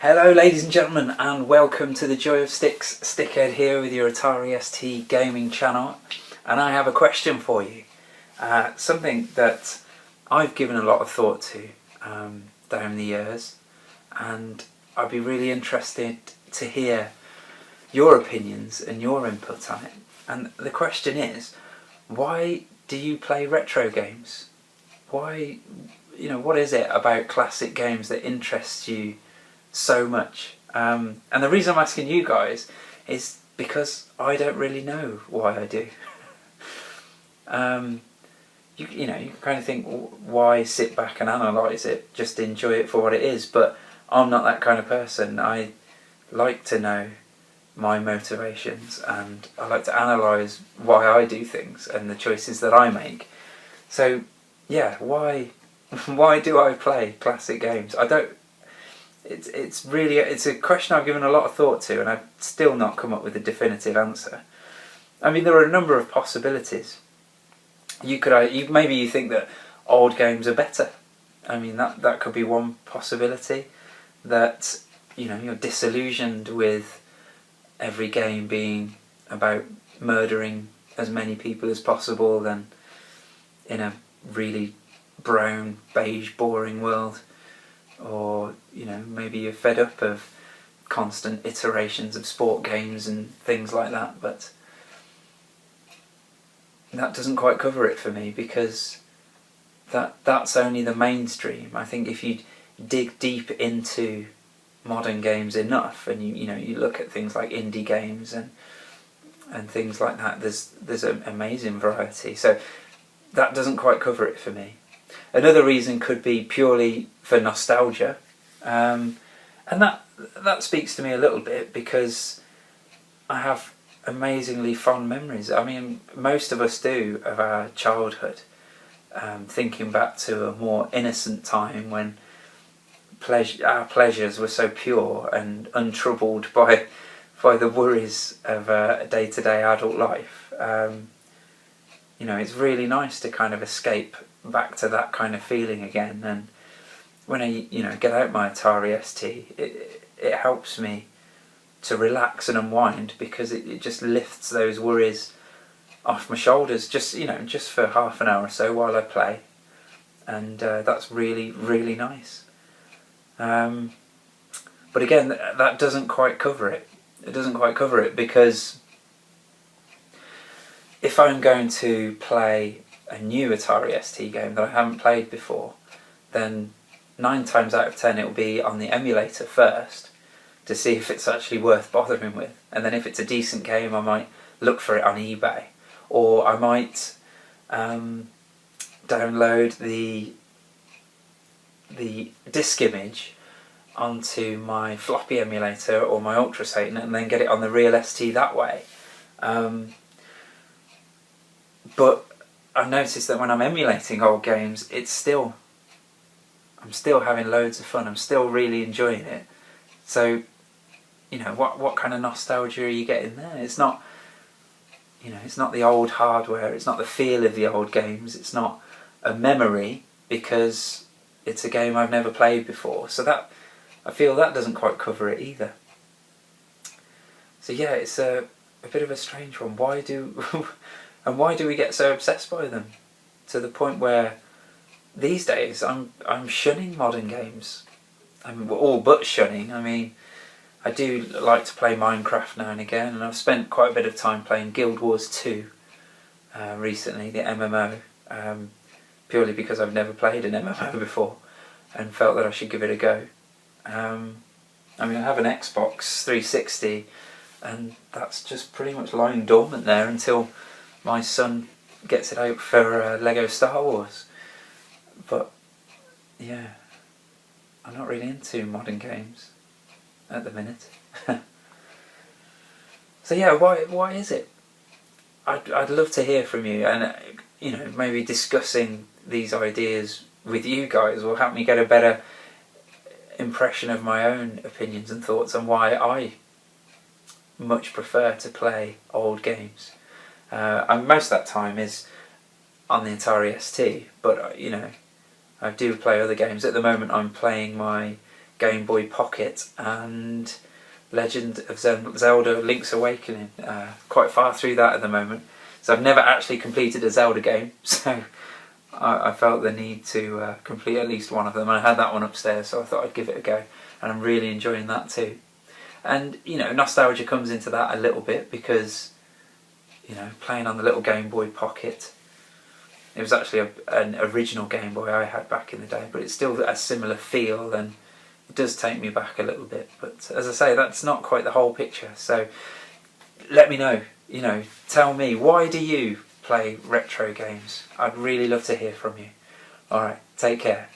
Hello ladies and gentlemen, and welcome to the Joy of Sticks. Stickhead here with your Atari ST gaming channel, and I have a question for you. Something that I've given a lot of thought to down the years, and I'd be really interested to hear your opinions and your input on it. And the question is, why do you play retro games? Why, what is it about classic games that interests you so much? And the reason I'm asking you guys is because I don't really know why I do. You can kind of think, why sit back and analyse it, just enjoy it for what it is, but I'm not that kind of person. I like to know my motivations, and I like to analyse why I do things and the choices that I make. So yeah, why do I play classic games? It's a question I've given a lot of thought to, and I've still not come up with a definitive answer. I mean, there are a number of possibilities. Maybe you think that old games are better. I mean, that could be one possibility. That you're disillusioned with every game being about murdering as many people as possible, and in a really brown, beige, boring world. Or maybe you're fed up of constant iterations of sport games and things like that, but that doesn't quite cover it for me, because that's only the mainstream. I think if you dig deep into modern games enough, and you look at things like indie games and things like that, there's an amazing variety. So that doesn't quite cover it for me. Another reason could be purely for nostalgia, and that speaks to me a little bit, because I have amazingly fond memories. I mean, most of us do, of our childhood, thinking back to a more innocent time when our pleasures were so pure and untroubled by the worries of a day-to-day adult life. It's really nice to kind of escape back to that kind of feeling again. And when I get out my Atari ST, it helps me to relax and unwind, because it just lifts those worries off my shoulders, just for half an hour or so while I play, and that's really, really nice. But again, that doesn't quite cover it. It doesn't quite cover it, because if I'm going to play a new Atari ST game that I haven't played before, then 9 times out of 10 it will be on the emulator first to see if it's actually worth bothering with, and then if it's a decent game I might look for it on eBay, or I might download the disk image onto my floppy emulator or my Ultra Satan, and then get it on the real ST that way. But I've noticed that when I'm emulating old games, I'm still having loads of fun. I'm still really enjoying it. So, what kind of nostalgia are you getting there? It's not, it's not the old hardware. It's not the feel of the old games. It's not a memory, because it's a game I've never played before. So I feel that doesn't quite cover it either. So yeah, it's a bit of a strange one. Why do we get so obsessed by them, to the point where these days I'm shunning modern games? I'm all but shunning. I mean, I do like to play Minecraft now and again, and I've spent quite a bit of time playing Guild Wars 2 recently, the MMO, purely because I've never played an MMO before and felt that I should give it a go. I mean, I have an Xbox 360, and that's just pretty much lying dormant there until my son gets it out for Lego Star Wars. But yeah, I'm not really into modern games at the minute. So yeah, why is it? I'd love to hear from you, and maybe discussing these ideas with you guys will help me get a better impression of my own opinions and thoughts on why I much prefer to play old games. And most of that time is on the Atari ST, but I do play other games. At the moment I'm playing my Game Boy Pocket and Legend of Zelda Link's Awakening. Quite far through that at the moment. So I've never actually completed a Zelda game, so I felt the need to complete at least one of them. And I had that one upstairs, so I thought I'd give it a go. And I'm really enjoying that too. And, you know, nostalgia comes into that a little bit because, you know, playing on the little Game Boy Pocket, it was actually an original Game Boy I had back in the day, but it's still a similar feel, and it does take me back a little bit. But as I say, that's not quite the whole picture. So let me know, you know, tell me, why do you play retro games? I'd really love to hear from you. Alright, take care.